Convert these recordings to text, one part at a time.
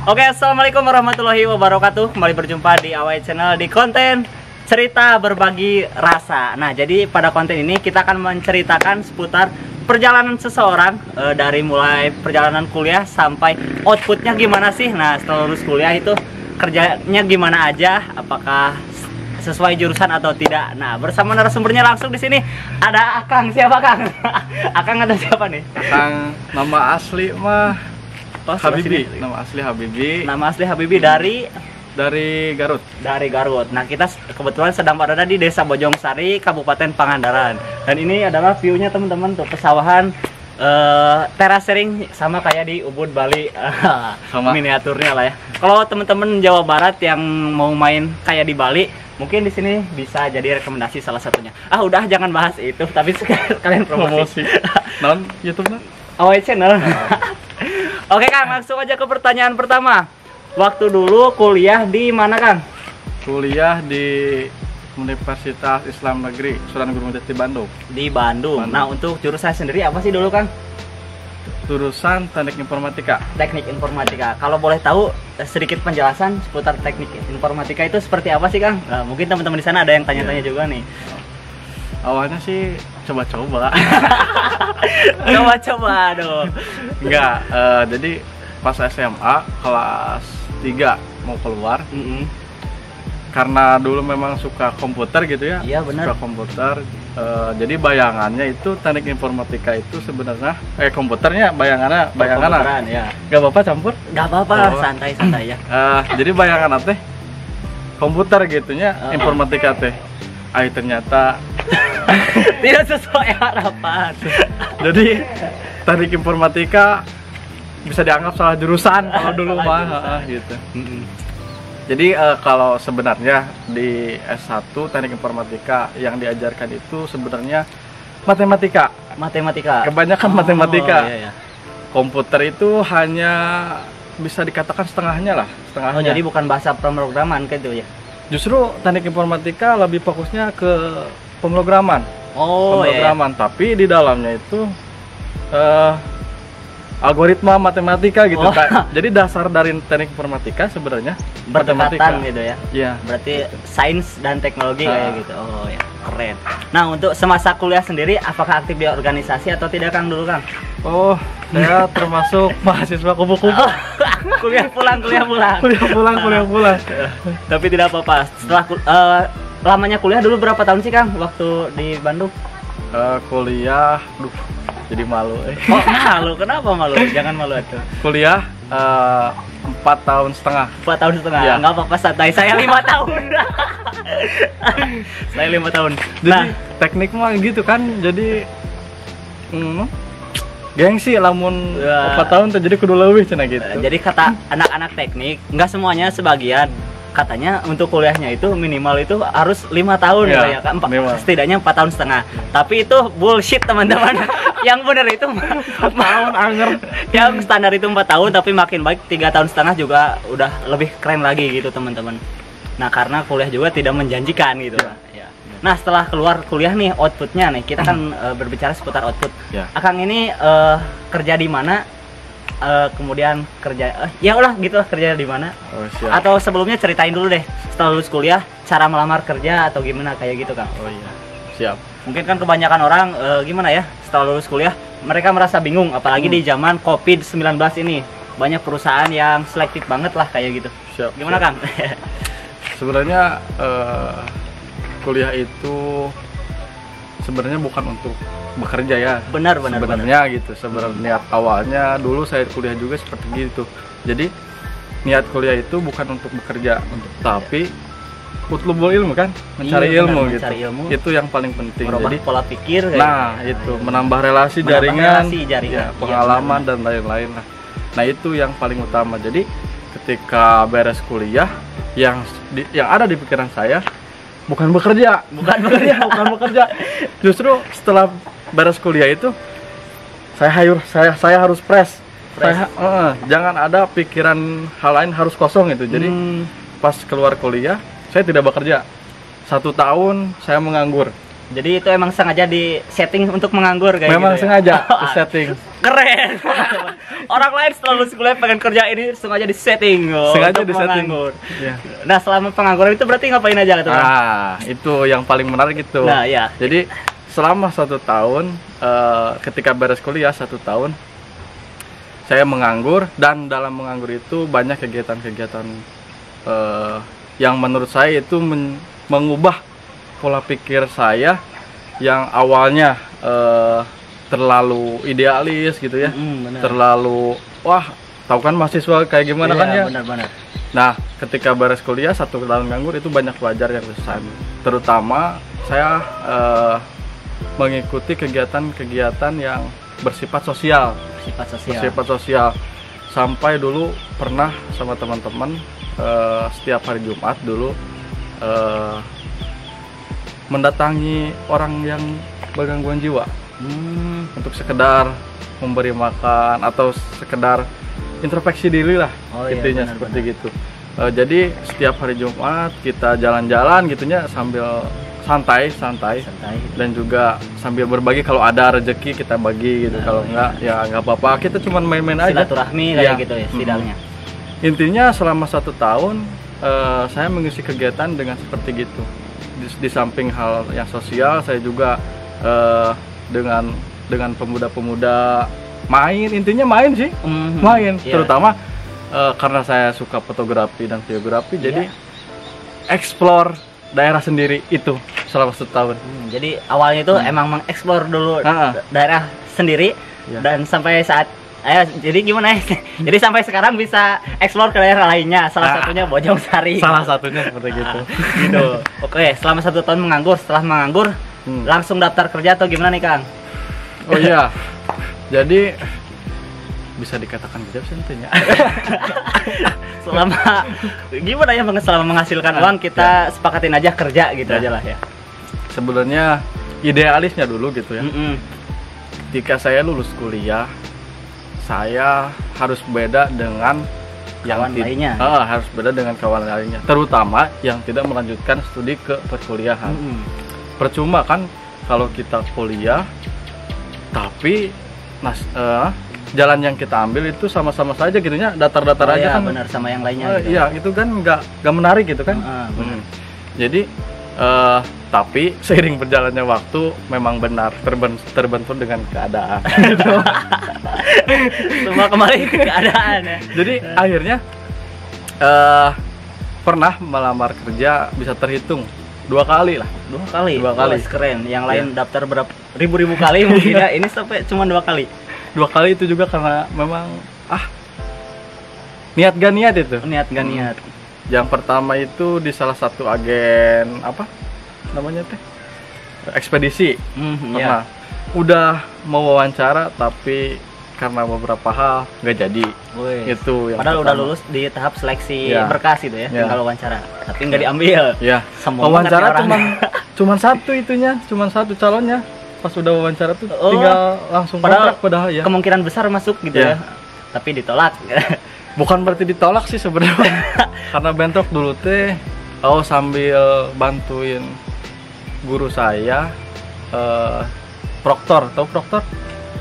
Oke, assalamualaikum warahmatullahi wabarakatuh. Kembali berjumpa di AWY Channel di konten cerita berbagi rasa. Nah, jadi pada konten ini kita akan menceritakan seputar perjalanan seseorang dari mulai perjalanan kuliah sampai outputnya gimana sih. Nah, setelah lulus kuliah itu kerjanya gimana aja, apakah sesuai jurusan atau tidak. Nah, bersama narasumbernya langsung di sini ada Akang. Siapa Kang? Akang ada siapa nih? Akang, nama asli mah Habibi. Nama asli Habibi. Nama asli Habibi dari Garut. Dari Garut. Nah, kita kebetulan sedang berada di Desa Bojongsari, Kabupaten Pangandaran. Dan ini adalah view-nya teman-teman tuh, pesawahan terasering sama kayak di Ubud, Bali. Sama miniaturnya lah ya. Kalau teman-teman Jawa Barat yang mau main kayak di Bali, mungkin di sini bisa jadi rekomendasi salah satunya. Udah jangan bahas itu, tapi kalian promosi. Non YouTube-nya AWY Channel. Oke Kang, langsung aja ke pertanyaan pertama. Waktu dulu kuliah di mana Kang? Kuliah di Universitas Islam Negeri Sunan Gunung Jati, Bandung. Di Bandung. Nah, untuk jurusan sendiri apa sih dulu Kang? Jurusan Teknik Informatika. Teknik Informatika. Kalau boleh tahu sedikit penjelasan seputar Teknik Informatika itu seperti apa sih Kang? Nah, mungkin teman-teman di sana ada yang tanya-tanya juga nih. Awalnya sih coba-coba. Coba-coba aduh. Enggak, jadi pas SMA kelas 3 mau keluar. Karena dulu memang suka komputer gitu ya. Iya benar. Suka komputer. Jadi bayangannya itu teknik informatika itu sebenarnya komputernya bayangan ya. Gak apa-apa campur? Gak apa-apa, santai-santai ya. Jadi bayangan teh komputer gitunya, informatika teh. Ternyata tidak sesuai harapan. Jadi teknik informatika bisa dianggap salah jurusan kalau dulu mah gitu. Jadi kalau sebenarnya di S1 teknik informatika yang diajarkan itu sebenarnya matematika. Kebanyakan matematika. Iya. Komputer itu hanya bisa dikatakan setengahnya lah, setengahnya. Jadi bukan bahasa pemrograman gitu ya. Justru teknik informatika lebih fokusnya ke pemrograman. Pemrograman, iya. Tapi di dalamnya itu algoritma matematika gitu Kak. Jadi dasar dari teknik informatika sebenarnya berdekatan gitu ya. Iya. Berarti sains dan teknologi kayak gitu. Oh ya, keren. Nah, untuk semasa kuliah sendiri apakah aktif di organisasi atau tidak Kang dulu Kang? Saya termasuk mahasiswa kupu-kupu. Kuliah pulang. Tapi tidak apa-apa. Setelah lamanya kuliah dulu berapa tahun sih Kang waktu di Bandung? Kuliah, jadi malu. Malu? Kenapa malu? Jangan malu itu. Kuliah 4 tahun setengah. 4 tahun setengah? Ya. Nggak apa-apa, santai. Saya 5 tahun. Saya 5 tahun. Jadi teknik mah gitu kan. Jadi gengsi lamun 4 tahun tuh jadi kudu leuwih cenah gitu. Jadi kata anak-anak teknik, nggak semuanya, sebagian katanya untuk kuliahnya itu minimal itu harus 5 tahun ya kan, setidaknya 4 tahun setengah. Tapi itu bullshit teman-teman. Yang benar itu 4 tahun anger. Yang standar itu 4 tahun, tapi makin baik 3 tahun setengah juga udah lebih keren lagi gitu teman-teman. Nah, karena kuliah juga tidak menjanjikan gitu. Ya. Nah, setelah keluar kuliah nih, outputnya nih, kita kan berbicara seputar output. Akang ini kerja di mana? Kemudian kerja kerja di mana? Atau sebelumnya ceritain dulu deh, setelah lulus kuliah cara melamar kerja atau gimana kayak gitu Kang. Siap. Mungkin kan kebanyakan orang gimana ya, setelah lulus kuliah mereka merasa bingung, apalagi di zaman COVID-19 ini banyak perusahaan yang selektif banget lah kayak gitu. Gimana Kang? Sebenarnya kuliah itu sebenarnya bukan untuk bekerja ya. Benar. Gitu. Sebenarnya niat awalnya dulu saya kuliah juga seperti gitu. Jadi niat kuliah itu bukan untuk bekerja, tapi utlubul ilmu kan, mencari ilmu gitu. Itu yang paling penting. Merubah pola pikir. Itu menambah relasi, jaringan, pengalaman dan lain-lain lah. Nah, itu yang paling utama. Jadi ketika beres kuliah, yang ada di pikiran saya bukan bekerja. Justru setelah beres kuliah itu saya harus fresh. Jangan ada pikiran hal lain, harus kosong itu. Jadi pas keluar kuliah saya tidak bekerja. 1 tahun saya menganggur. Jadi itu emang sengaja di setting untuk menganggur kayak memang gitu ya? Sengaja di setting. Keren. Orang lain setelah lulus kuliah pengen kerja, ini sengaja di setting. Sengaja di setting. Ya. Nah, selama pengangguran itu berarti ngapain aja gitu? Itu yang paling menarik itu. Nah, ya. Jadi selama 1 tahun, ketika beres kuliah 1 tahun, saya menganggur, dan dalam menganggur itu banyak kegiatan-kegiatan yang menurut saya itu mengubah pola pikir saya yang awalnya terlalu idealis gitu ya, terlalu tahu kan mahasiswa kayak gimana kan ya. Benar-benar. Nah, ketika beres kuliah 1 tahun nganggur itu banyak belajar yang besar. Terutama saya mengikuti kegiatan-kegiatan yang bersifat sosial. Bersifat sosial. Sampai dulu pernah sama teman-teman setiap hari Jumat dulu mendatangi orang yang bergangguan jiwa untuk sekedar memberi makan atau sekedar introspeksi diri lah, intinya seperti gitu. Jadi setiap hari Jumat kita jalan-jalan gitunya sambil santai dan juga sambil berbagi, kalau ada rezeki kita bagi gitu, kalau enggak ya nggak apa-apa, kita cuma main-main aja, silaturahmi kayak gitu ya setidaknya. Intinya selama 1 tahun saya mengisi kegiatan dengan seperti gitu. Di samping hal yang sosial, saya juga dengan pemuda-pemuda intinya main sih, main. Terutama karena saya suka fotografi dan videografi, jadi explore daerah sendiri itu selama 1 tahun. Jadi awalnya itu emang mengeksplor dulu daerah sendiri, dan sampai saat jadi gimana ya? Jadi sampai sekarang bisa eksplor ke daerah lainnya. Salah satunya Bojong Sari. Salah satunya seperti gitu. Gitu. Oke, selama 1 tahun menganggur, setelah menganggur langsung daftar kerja atau gimana nih, Kang? Oh iya. Jadi bisa dikatakan kerja tentunya. Selama gimana ya, selama menghasilkan uang kita sepakatin aja kerja gitu aja lah ya. Sebenarnya idealisnya dulu gitu ya. Ketika saya lulus kuliah, saya harus beda dengan kawan lainnya. Harus beda dengan kawan lainnya, terutama yang tidak melanjutkan studi ke perkuliahan. Percuma kan kalau kita kuliah tapi jalan yang kita ambil itu sama-sama saja gitunya, datar-datar aja kan. Benar, sama yang lainnya gitu. Iya, itu kan nggak menarik gitu kan. Jadi tapi seiring berjalannya waktu memang benar terbentur dengan keadaan. Semua kembali ke keadaan ya. Jadi akhirnya pernah melamar kerja bisa terhitung 2 kali lah. 2 kali. Keren. Yang lain daftar berapa ribu-ribu kali mungkin ya. Ini sampai cuma 2 kali. 2 kali itu juga karena memang niat gak niat itu. Niat gak niat. Yang pertama itu di salah satu agen apa namanya teh, ekspedisi. Udah mau wawancara tapi karena beberapa hal nggak jadi. Itu yang padahal pertama. Udah lulus di tahap seleksi berkas itu ya, tinggal wawancara tapi nggak diambil. Wawancara cuman satu itunya, cuman satu calonnya. Pas udah wawancara tuh tinggal langsung kontrak, padahal ya kemungkinan besar masuk gitu ya, tapi ditolak. Bukan berarti ditolak sih sebenarnya. Karena bentrok dulu teh sambil bantuin guru saya proktor. Tahu proktor?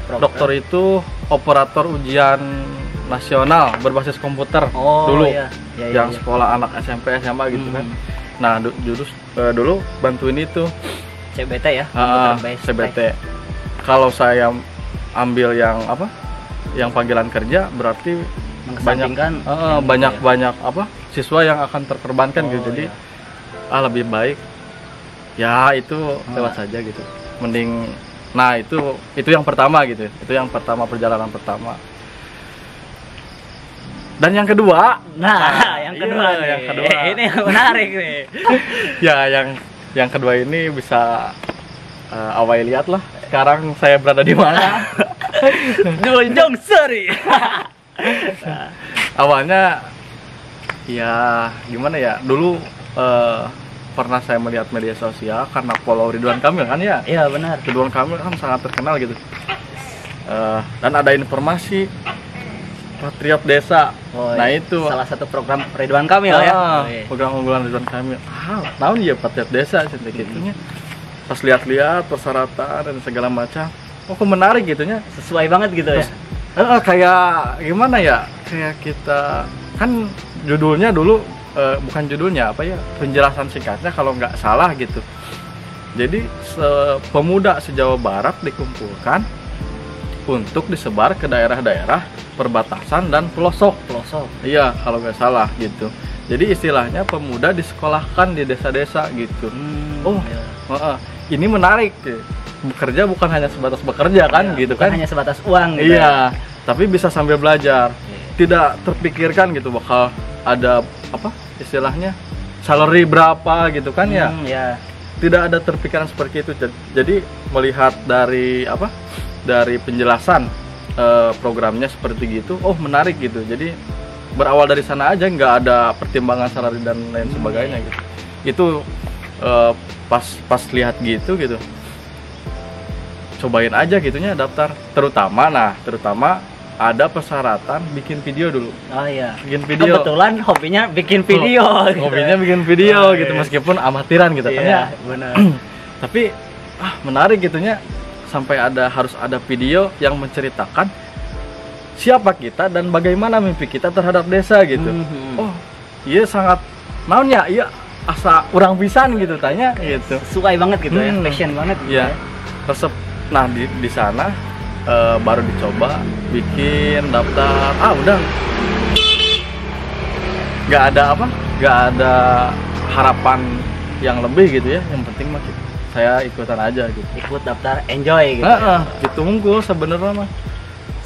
Proktor itu operator ujian nasional berbasis komputer dulu. Yang sekolah anak SMP SMA gitu kan. Nah, dulu bantuin itu CBT ya, CBT. Kalau saya ambil yang apa? Yang panggilan kerja berarti banyak siswa yang akan terkorbankan gitu. Jadi lebih baik ya itu lewat saja gitu. Mending itu yang pertama gitu. Itu yang pertama, perjalanan pertama. Dan yang kedua, yang kedua ini yang menarik nih. Ya, yang kedua ini bisa awal lihat lah. Sekarang saya berada di mana? Bojong Sari. Awalnya ya gimana ya, dulu pernah saya melihat media sosial karena follow Ridwan Kamil kan ya. Iya benar, Ridwan Kamil kan sangat terkenal gitu. Dan ada informasi Patriot Desa. Nah itu salah satu program Ridwan Kamil ya. Program unggulan Ridwan Kamil. Tahun ya Patriot Desa gitu. pas lihat-lihat persyaratan dan segala macam, kok menarik gitunya, sesuai banget gitu. Terus, ya kayak gimana ya, kayak kita kan judulnya dulu bukan judulnya apa ya, penjelasan singkatnya kalau nggak salah gitu. Jadi pemuda se-Jawa Barat dikumpulkan untuk disebar ke daerah-daerah perbatasan dan pelosok. Iya, kalau nggak salah gitu. Jadi istilahnya pemuda disekolahkan di desa-desa gitu. Ini menarik. Bekerja bukan hanya sebatas bekerja kan, gitu kan? Hanya sebatas uang. Gitu iya, tapi bisa sambil belajar. Tidak terpikirkan gitu bakal ada apa istilahnya salary berapa gitu kan ya? Tidak ada terpikiran seperti itu. Jadi melihat dari apa? Dari penjelasan programnya seperti gitu, menarik gitu. Jadi berawal dari sana aja, nggak ada pertimbangan salary dan lain sebagainya gitu. Itu pas lihat gitu, cobain aja gitunya daftar. Terutama ada persyaratan bikin video dulu. Oh iya. Bikin video. Kebetulan hobinya bikin video. Hobinya bikin video gitu, meskipun amatiran gitu kan ya. Benar. Tapi menarik gitunya, sampai harus ada video yang menceritakan siapa kita dan bagaimana mimpi kita terhadap desa gitu. Iya sangat naonnya, iya asa urang pisan gitu tanya gitu. Sesuai banget gitu ya, passion banget gitu ya. Resep. Nah di sana baru dicoba bikin daftar. Udah nggak ada harapan yang lebih gitu ya. Yang penting mah saya ikutan aja gitu. Ikut daftar, enjoy gitu. Gitu unggul sebenarnya mah.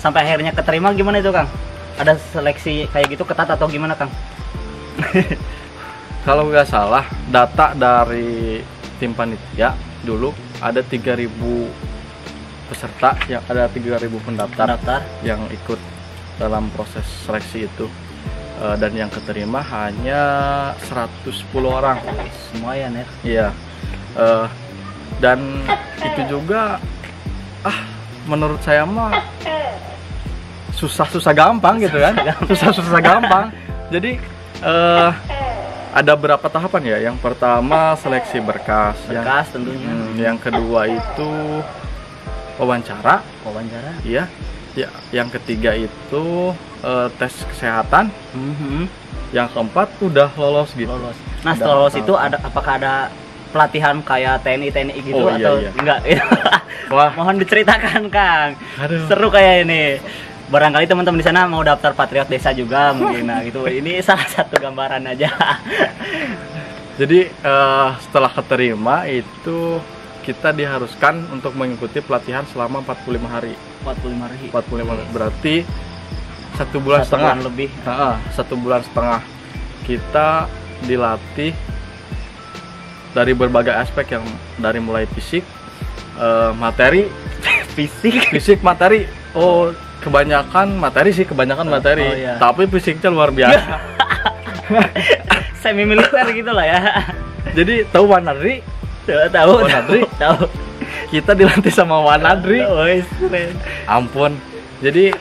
Sampai akhirnya keterima gimana itu Kang? Ada seleksi kayak gitu ketat atau gimana Kang? Kalau nggak salah data dari tim panitia dulu ada 3.000 peserta, yang ada 3.000 pendaftar yang ikut dalam proses seleksi itu, dan yang keterima hanya 110 orang. Lumayan ya. Iya. Dan itu juga menurut saya mah susah gampang gitu kan. Susah gampang. Jadi ada berapa tahapan ya? Yang pertama seleksi berkas tentunya. Yang kedua itu wawancara. Iya. Ya, yang ketiga itu tes kesehatan. Yang keempat udah lolos gitu. Nah, setelah lolos itu apakah ada pelatihan kayak TNI gitu atau enggak? Wah, mohon diceritakan Kang. Seru kayak ini. Barangkali teman-teman di sana mau daftar Patriot Desa juga mungkin. Nah, gitu. Ini salah satu gambaran aja. Jadi setelah keterima itu kita diharuskan untuk mengikuti pelatihan selama 45 hari. 45 hari. Berarti 1 bulan setengah lebih. 1 bulan setengah kita dilatih dari berbagai aspek, yang dari mulai fisik, materi, fisik materi. Kebanyakan materi. Iya. Tapi fisiknya luar biasa. Semi militer gitulah ya. Jadi tahu Wanadri? Tahu. Kita dilatih sama Wanadri. Ampun. Jadi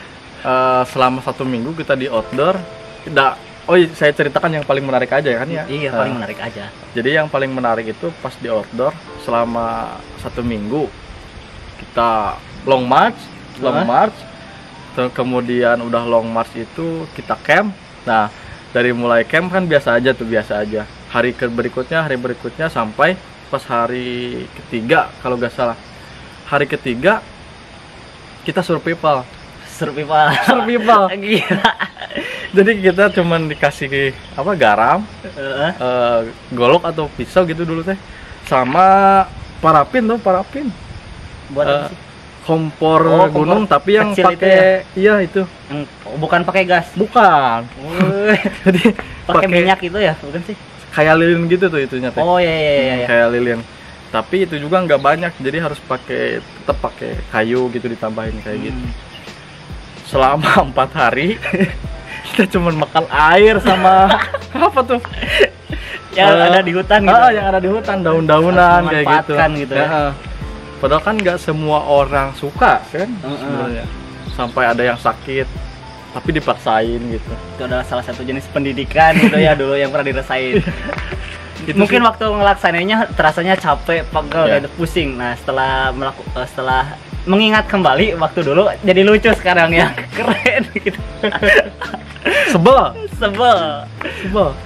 selama 1 minggu kita di outdoor. Saya ceritakan yang paling menarik aja ya kan ya. Iya, paling menarik aja. Jadi yang paling menarik itu pas di outdoor selama 1 minggu kita long march. Kemudian udah long march itu kita camp. Nah, dari mulai camp kan biasa aja. Hari berikutnya sampai pas hari ketiga kalau nggak salah. Hari ketiga kita survival. Gila. Jadi kita cuman dikasih garam, golok atau pisau gitu dulu teh, sama parafin. Buat apa sih? Kompor gunung tapi yang pakai itu. Bukan pakai gas. Bukan. Jadi pakai minyak itu ya, bukan sih? Kayak lilin gitu tuh itunya teh. Iya. Kayak lilin. Tapi itu juga nggak banyak, jadi harus tetap pakai kayu gitu ditambahin kayak gitu. Selama 4 hari kita cuma makan air sama apa tuh? Yang ada di hutan gitu. Yang ada di hutan, daun-daunan kayak gitu. Ya. Padahal kan nggak semua orang suka kan sebenarnya. Sampai ada yang sakit tapi dipaksain gitu. Itu adalah salah satu jenis pendidikan gitu ya dulu yang pernah dirasain. Mungkin waktu ngelaksananya terasanya capek, pegel, pusing. Nah, setelah mengingat kembali waktu dulu jadi lucu sekarang ya. Keren gitu. Sebel.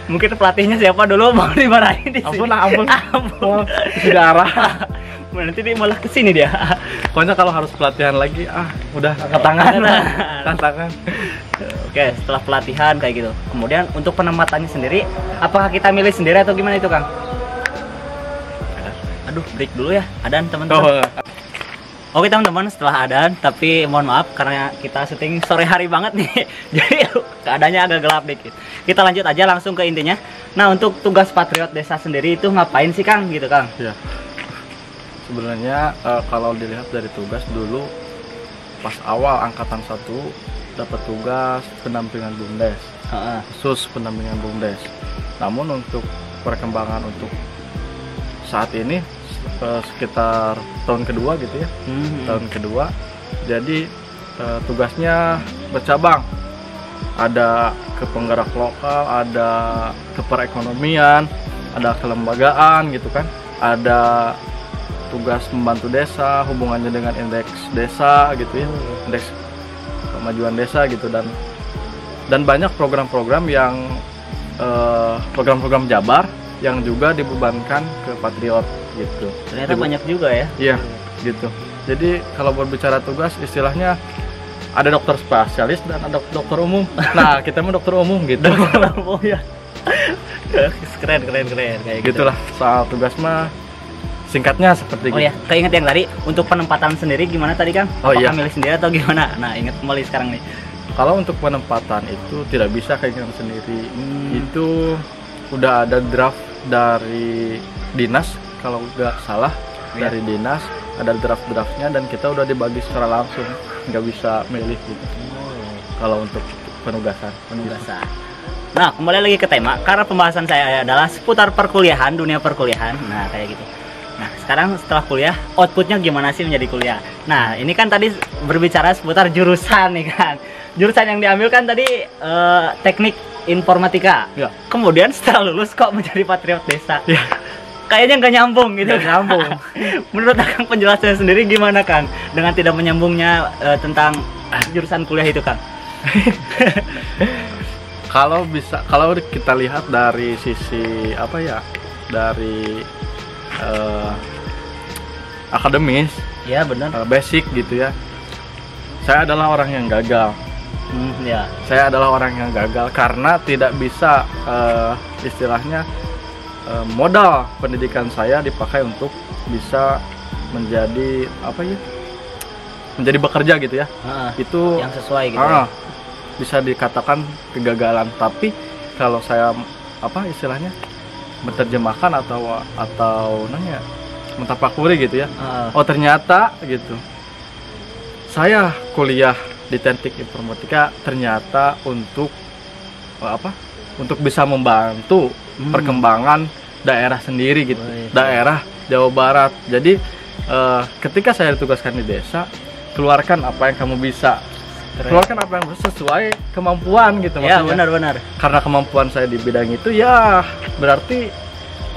Mungkin pelatihnya siapa dulu mau dimarahin di sini. Ampun. Sudah arah. Nanti dia malah kesini dia. Pokoknya kalau harus pelatihan lagi, udah angkat tangan. Oke, setelah pelatihan kayak gitu. Kemudian untuk penempatannya sendiri, apakah kita milih sendiri atau gimana itu, Kang? Aduh, break dulu ya, adan teman-teman. Oke teman-teman, setelah adan, tapi mohon maaf karena kita syuting sore hari banget nih, jadi keadaannya agak gelap dikit. Kita lanjut aja langsung ke intinya. Nah, untuk tugas Patriot Desa sendiri itu ngapain sih, Kang? Gitu, Kang? Iya. Sebenarnya kalau dilihat dari tugas dulu, pas awal angkatan 1 dapat tugas pendampingan BUMDes, khusus pendampingan BUMDes. Namun untuk perkembangan untuk saat ini sekitar tahun kedua gitu ya, tahun kedua, jadi tugasnya bercabang, ada ke penggerak lokal, ada ke perekonomian, ada kelembagaan gitu kan, ada tugas membantu desa, hubungannya dengan indeks desa gitu ya, indeks kemajuan desa gitu, dan banyak program-program yang program-program Jabar yang juga dibebankan ke Patriot gitu. Ternyata banyak juga ya. Iya, gitu. Jadi kalau berbicara tugas, istilahnya ada dokter spesialis dan ada dokter umum. Nah, kita mah dokter umum gitu. Dokter umum ya. Keren kayak gitulah. Soal tugas mah singkatnya seperti gitu. Oh ya, keinget yang tadi untuk penempatan sendiri gimana tadi, Kang? Apakah milih sendiri atau gimana? Nah, ingat kembali sekarang nih. Kalau untuk penempatan itu tidak bisa keinginan sendiri. Itu udah ada draft dari dinas, kalau nggak salah dari dinas ada draft-draftnya, dan kita udah dibagi secara langsung, nggak bisa milih gitu. Kalau untuk penugasan. Nah, kembali lagi ke tema, karena pembahasan saya adalah seputar perkuliahan, dunia perkuliahan. Nah, kayak gitu. Nah, sekarang setelah kuliah, outputnya gimana sih menjadi kuliah? Nah, ini kan tadi berbicara seputar jurusan nih kan. Jurusan yang diambil kan tadi teknik informatika. Ya. Kemudian setelah lulus kok menjadi Patriot Desa. Ya. Kayaknya nggak nyambung gitu. Nggak nyambung. Menurut Kang, penjelasannya sendiri gimana, Kang? Dengan tidak menyambungnya tentang jurusan kuliah itu, Kang? Kalau kita lihat dari sisi apa ya, dari akademis, ya benar, basic gitu ya. Saya adalah orang yang gagal. Ya. Saya adalah orang yang gagal karena tidak bisa istilahnya modal pendidikan saya dipakai untuk bisa menjadi apa ya? Menjadi bekerja gitu ya. Itu yang sesuai gitu. Ya. Bisa dikatakan kegagalan. Tapi kalau saya apa istilahnya? Menerjemahkan atau nanya mentafakuri gitu ya. Oh, ternyata gitu. Saya kuliah di teknik informatika ternyata untuk apa? Untuk bisa membantu perkembangan daerah sendiri gitu. Daerah Jawa Barat. Jadi ketika saya ditugaskan di desa, keluarkan apa yang kamu bisa. Keluarkan apa yang sesuai kemampuan gitu maksudnya. Ya, benar. Karena kemampuan saya di bidang itu, ya berarti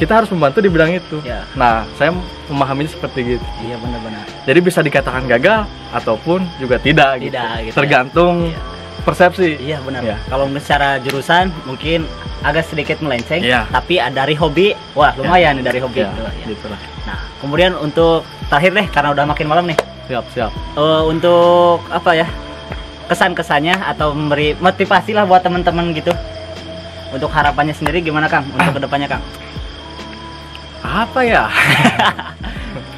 kita harus membantu di bidang itu. Ya. Nah, saya memahaminya seperti gitu. Iya, benar. Jadi bisa dikatakan gagal ataupun juga tidak gitu. Tergantung persepsi. Iya, benar. Ya. Kalau secara jurusan mungkin agak sedikit melenceng, tapi dari hobi, wah lumayan dari hobi. Gitulah. Nah, kemudian untuk terakhir deh, karena udah makin malam nih. Siap. Untuk apa ya? Kesan-kesannya atau memberi motivasi lah buat teman-teman gitu. Untuk harapannya sendiri gimana, Kang? Untuk kedepannya, Kang? Apa ya?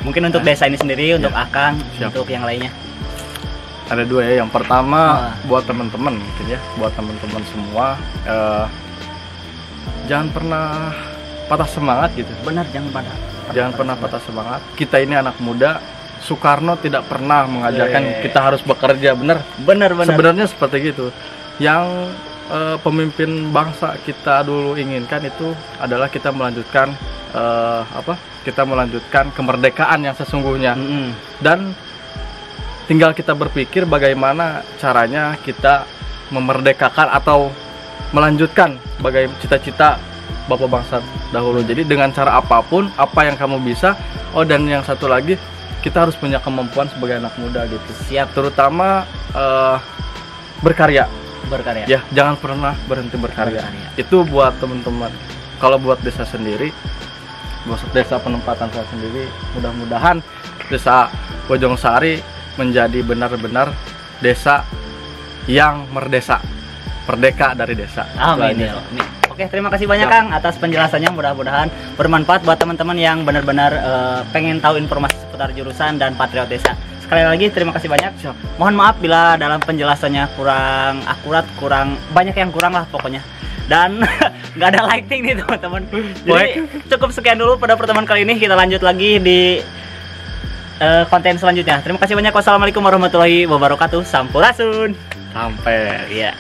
Mungkin untuk desa ini sendiri, untuk Akang, untuk yang lainnya. Ada dua ya. Yang pertama buat teman-teman mungkin ya, buat teman-teman semua, jangan pernah patah semangat gitu. Benar, jangan pernah patah semangat. Kita ini anak muda. Soekarno tidak pernah mengajarkan kita harus bekerja, benar. Sebenarnya seperti gitu. Yang pemimpin bangsa kita dulu inginkan itu adalah kita melanjutkan kita melanjutkan kemerdekaan yang sesungguhnya. Dan tinggal kita berpikir bagaimana caranya kita memerdekakan atau melanjutkan bagaimana cita-cita bapak bangsa dahulu. Jadi dengan cara apapun, apa yang kamu bisa. Oh, dan yang satu lagi, kita harus punya kemampuan sebagai anak muda gitu. Siap. Terutama berkarya. Ya, jangan pernah berhenti berkarya. Itu buat teman-teman. Kalau buat desa sendiri, buat desa penempatan saya sendiri, mudah-mudahan desa Bojongsari menjadi benar-benar desa yang merdeka dari desa. Amin. Oke, terima kasih banyak Kang atas penjelasannya. Mudah-mudahan bermanfaat buat teman-teman yang benar-benar pengen tahu informasi seputar jurusan dan Patriot Desa. Sekali lagi terima kasih banyak. Mohon maaf bila dalam penjelasannya kurang akurat, banyak yang kurang lah pokoknya. Dan nggak ada lighting nih teman-teman. Jadi cukup sekian dulu pada pertemuan kali ini. Kita lanjut lagi di konten selanjutnya. Terima kasih banyak. Wassalamualaikum warahmatullahi wabarakatuh. Sampurasun. Sampai. Ya.